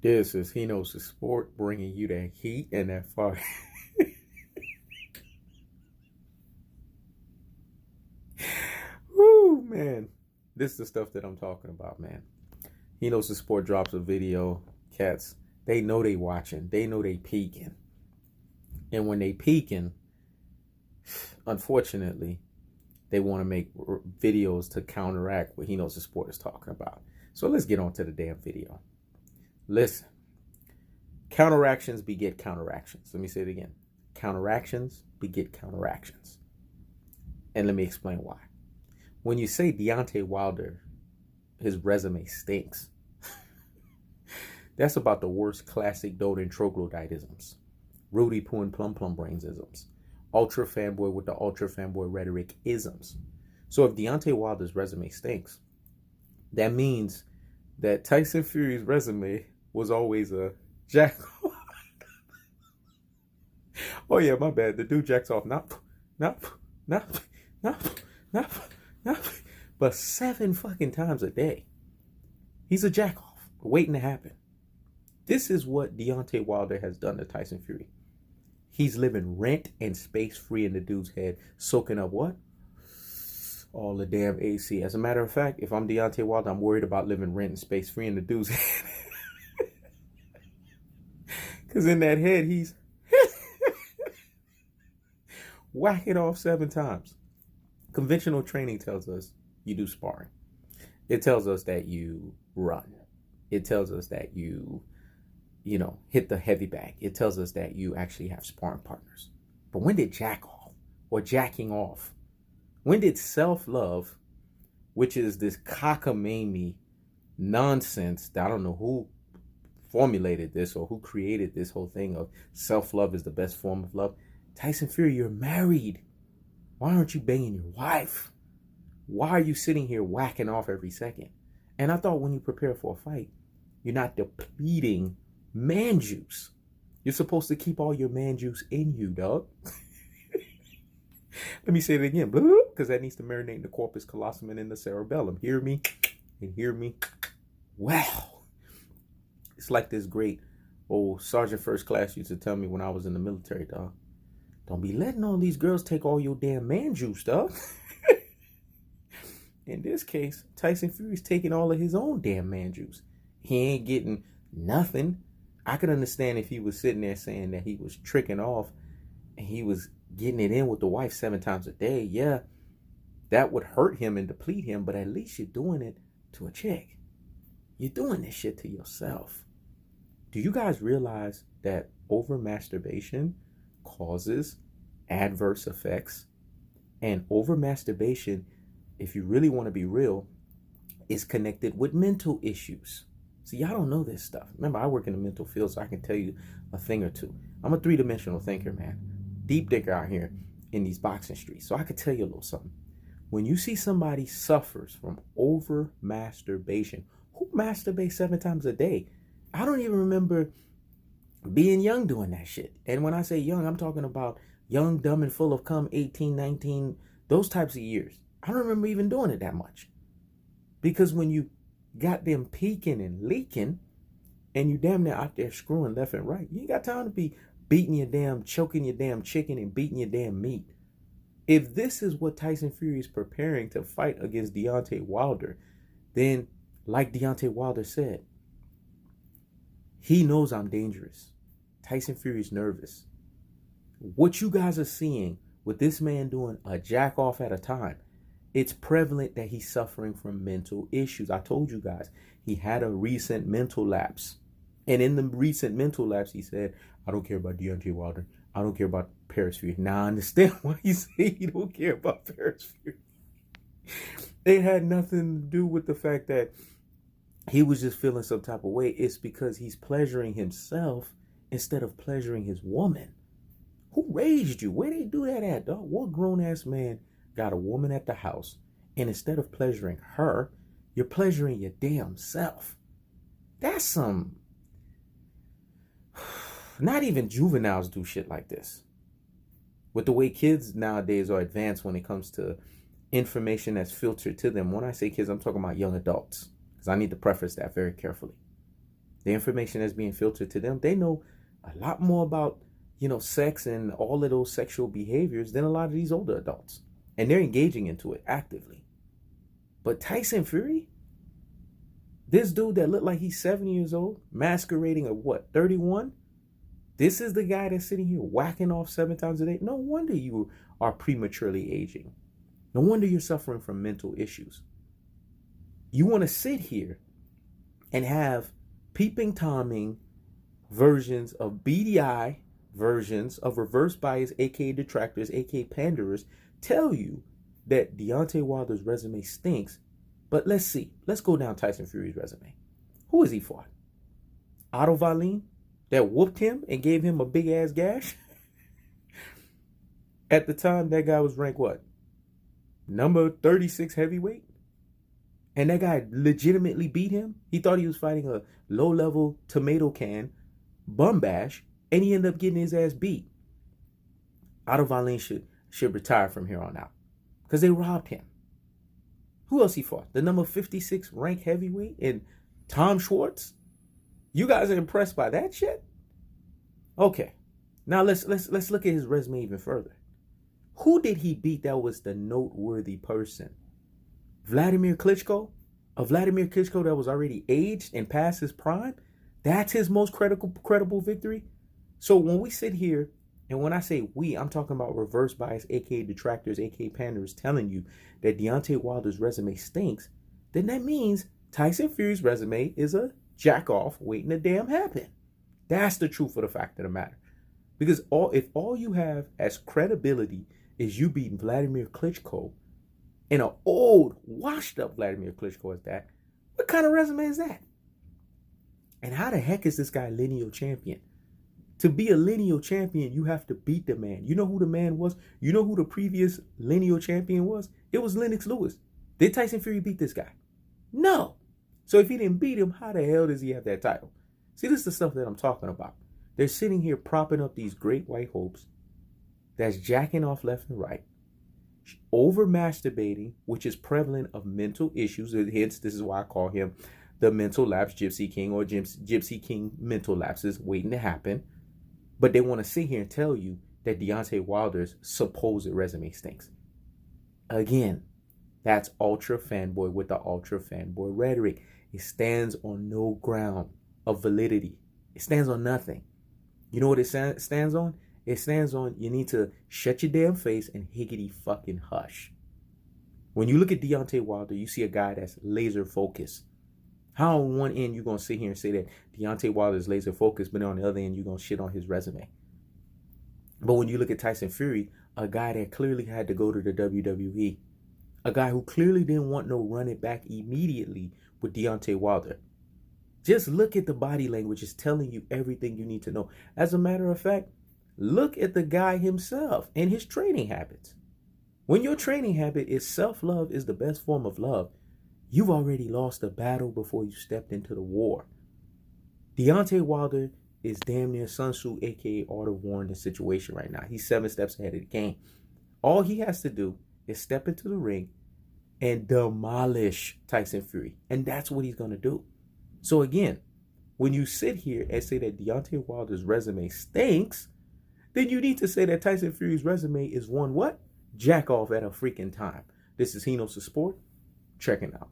This is He Knows the Sport, bringing you that heat and that fire. Woo, man. This is the stuff that I'm talking about, man. He Knows the Sport drops a video. Cats, they know they watching. They know they peeking. And when they peeking, unfortunately, they want to make videos to counteract what He Knows the Sport is talking about. So let's get on to the damn video. Listen, counteractions beget counteractions. Let me say it again. Counteractions beget counteractions. And let me explain why. When you say Deontay Wilder, his resume stinks, that's about the worst classic Doden troglodytisms, Rudy Poo and Plum Plum Brains isms, ultra fanboy with the ultra fanboy rhetoric isms. So if Deontay Wilder's resume stinks, that means that Tyson Fury's resume was always a jack. Oh yeah, my bad. The dude jacks off not, but 7 fucking times a day. He's a jack off waiting to happen. This is what Deontay Wilder has done to Tyson Fury. He's living rent and space free in the dude's head, soaking up what? All the damn AC. As a matter of fact, if I'm Deontay Wilder, I'm worried about living rent and space free in the dude's head. Because in that head, he's whacking off 7 times. Conventional training tells us you do sparring. It tells us that you run. It tells us that you hit the heavy bag. It tells us that you actually have sparring partners. But when did jack off or jacking off? When did self-love, which is this cockamamie nonsense that I don't know who formulated this or who created this whole thing of self-love is the best form of love. Tyson Fury, you're married. Why aren't you banging your wife? Why are you sitting here whacking off every second? And I thought when you prepare for a fight, you're not depleting man juice. You're supposed to keep all your man juice in you, dog. Let me say it again, because that needs to marinate in the corpus callosum and in the cerebellum. Hear me and hear me. Wow. It's like this great old Sergeant First Class used to tell me when I was in the military, dog. Don't be letting all these girls take all your damn man juice, dog. In this case, Tyson Fury's taking all of his own damn man juice. He ain't getting nothing. I could understand if he was sitting there saying that he was tricking off and he was getting it in with the wife 7 times a day. Yeah, that would hurt him and deplete him, but at least you're doing it to a chick. You're doing this shit to yourself. Do you guys realize that over masturbation causes adverse effects? And over masturbation, if you really want to be real, is connected with mental issues. See, y'all don't know this stuff. Remember, I work in the mental field, so I can tell you a thing or two. I'm a 3-dimensional thinker, man. Deep thinker out here in these boxing streets. So I could tell you a little something. When you see somebody suffers from over masturbation, who masturbates 7 times a day? I don't even remember being young doing that shit. And when I say young, I'm talking about young, dumb, and full of cum, 18, 19, those types of years. I don't remember even doing it that much. Because when you got them peeking and leaking, and you damn near out there screwing left and right, you ain't got time to be beating your damn, choking your damn chicken and beating your damn meat. If this is what Tyson Fury is preparing to fight against Deontay Wilder, then like Deontay Wilder said, he knows I'm dangerous. Tyson Fury's nervous. What you guys are seeing with this man doing a jack off at a time, it's prevalent that he's suffering from mental issues. I told you guys, he had a recent mental lapse. And in the recent mental lapse, he said, I don't care about Deontay Wilder. I don't care about Paris Fury. Now I understand why you say you don't care about Paris Fury. It had nothing to do with the fact that he was just feeling some type of way. It's because he's pleasuring himself instead of pleasuring his woman. Who raised you? Where they do that at, dog? What grown-ass man got a woman at the house, and instead of pleasuring her, you're pleasuring your damn self? That's some... Not even juveniles do shit like this. With the way kids nowadays are advanced when it comes to information that's filtered to them. When I say kids, I'm talking about young adults, because I need to preface that very carefully. The information that's being filtered to them, they know a lot more about, sex and all of those sexual behaviors than a lot of these older adults. And they're engaging into it actively. But Tyson Fury, this dude that looked like he's 7 years old, masquerading at what, 31? This is the guy that's sitting here whacking off 7 times a day. No wonder you are prematurely aging. No wonder you're suffering from mental issues. You want to sit here and have peeping Toming versions of BDI, versions of reverse bias, aka detractors, aka panderers, tell you that Deontay Wilder's resume stinks. But let's see. Let's go down Tyson Fury's resume. Who has he fought? Otto Wallin, that whooped him and gave him a big ass gash? At the time, that guy was ranked what? Number 36 heavyweight? And that guy legitimately beat him? He thought he was fighting a low-level tomato can bum bash, and he ended up getting his ass beat. Otto Wallin should retire from here on out because they robbed him. Who else he fought? The number 56 ranked heavyweight and Tom Schwartz? You guys are impressed by that shit? Okay. Now let's look at his resume even further. Who did he beat that was the noteworthy person? Vladimir Klitschko? A Vladimir Klitschko that was already aged and past his prime? That's his most credible victory? So when we sit here, and when I say we, I'm talking about reverse bias, aka detractors, aka panders, telling you that Deontay Wilder's resume stinks, then that means Tyson Fury's resume is a jack-off waiting to damn happen. That's the truth of the fact of the matter. Because if all you have as credibility is you beating Vladimir Klitschko, and an old, washed-up Vladimir Klitschko at that, what kind of resume is that? And how the heck is this guy lineal champion? To be a lineal champion, you have to beat the man. You know who the man was? You know who the previous lineal champion was? It was Lennox Lewis. Did Tyson Fury beat this guy? No. So if he didn't beat him, how the hell does he have that title? See, this is the stuff that I'm talking about. They're sitting here propping up these great white hopes that's jacking off left and right, over masturbating, which is prevalent of mental issues. Hence, this is why I call him the mental lapse Gypsy King, or Gypsy King mental lapses waiting to happen. But they want to sit here and tell you that Deontay Wilder's supposed resume stinks. Again, that's ultra fanboy with the ultra fanboy rhetoric. It stands on no ground of validity. It stands on nothing. You know what it stands on? It stands on you need to shut your damn face and higgity fucking hush. When you look at Deontay Wilder, you see a guy that's laser focused. How on one end you going to sit here and say that Deontay Wilder is laser focused, but on the other end you're going to shit on his resume? But when you look at Tyson Fury, a guy that clearly had to go to the WWE, a guy who clearly didn't want no run it back immediately with Deontay Wilder. Just look at the body language. It's telling you everything you need to know. As a matter of fact, look at the guy himself and his training habits. When your training habit is self-love is the best form of love, you've already lost the battle before you stepped into the war. Deontay Wilder is damn near Sun Tzu, aka Art of War in this situation right now. He's 7 steps ahead of the game. All he has to do is step into the ring and demolish Tyson Fury. And that's what he's going to do. So again, when you sit here and say that Deontay Wilder's resume stinks, then you need to say that Tyson Fury's resume is one what? Jack off at a freaking time. This is Hino Sport. Checking out.